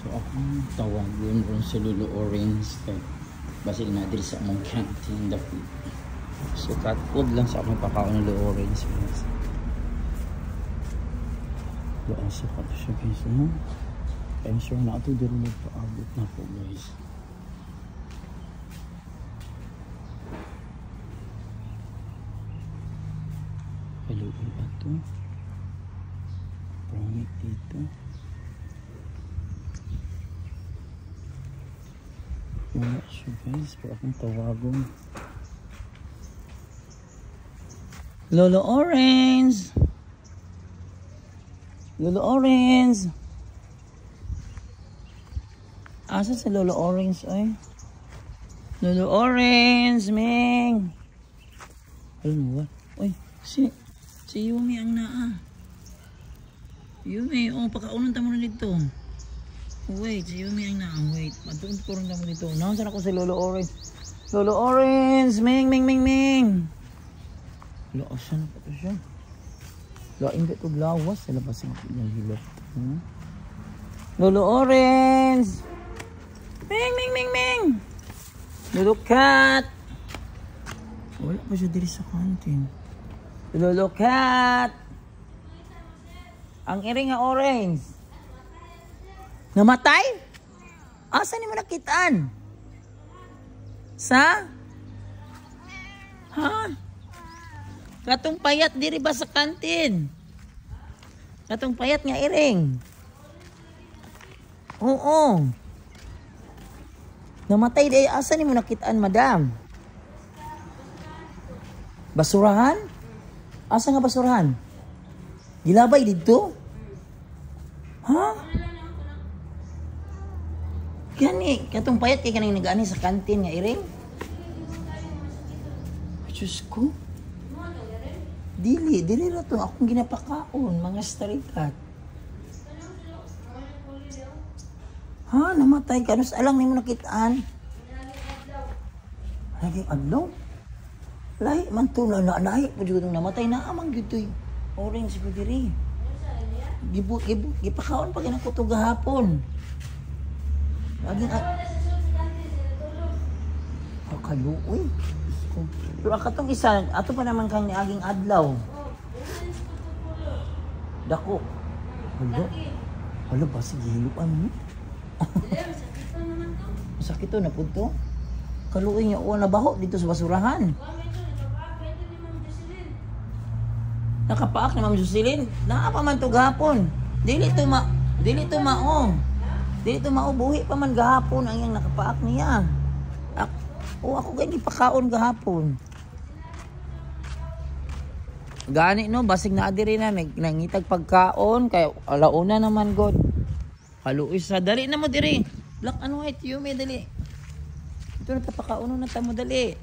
So akong tawagon ron sa Lolo Orange kay basil na diri sa among canteen dako. So cut food lang sa akong pakaon ng Lolo Orange. Doon sa kato siya guys, no? I'm sure na ito dito magpaabot na po guys. Hello, ito. Pangit dito. Wala siya guys, pero akong tawagon. Lolo Orange! Lolo Orange! Asa sa Lolo Orange ay? Lolo Orange, Ming! Ano ba? Uy, si Yumi ang naa. Yumi, pakaunan tamo na dito. Wait, si Yumi ang naa. Wait, matuon ko rin tamo dito. Nasaan ako si Lolo Orange? Lolo Orange! Ming! Wala, asan na pa ito siya? Lain ka ito glawas. Sa labas ng hilap. Lolo Orange! Ming! Lolo Cat! Wala pa siya diri sa kantin. Lolo Cat! Ang iring nga orange. Namatay? Asa ni mo nakitaan? Sa? Ha? Katong payat diri ba sa kantin? Katong payat nga iring. Oo. Namatay day. Asa ni mo nakitaan, madam? Basurahan? Asa nga basurahan? Gilabay dito? Ha? Gani, katong payat kay kanang nag-ani sa kantin nga iring? Ay, Diyos ko. Dili na to. Akong ginapakaon, mga starikat. Ha? Namatay ka? Nus alang ni mo nakitaan? Lagi adlaw? Lahi man to. Lahi po dito namatay na amang dito. Orange po diri. Gipakaon pag inako to gahapon. Lagi kaluoy. Pero akatong isa, ato pa naman kang niaging adlaw. Dako. Wala ba sige hiluan mo? Sakit to na punto. Kaluoy niya o nabaho dito sa basurahan. Nakapaak na Ma'am Jocelyn. Naa pa man to gahapon. Dili to mao buhi pa man gahapon ang yang nakapaak niya. Ako gani pakaon gahapon. Gani no basig na diri na nangitag pagkaon kay alauna naman god. Haluoy sa dali na mo diri. Black and white Yumi dali. Ito na tapakaon na tamo dali.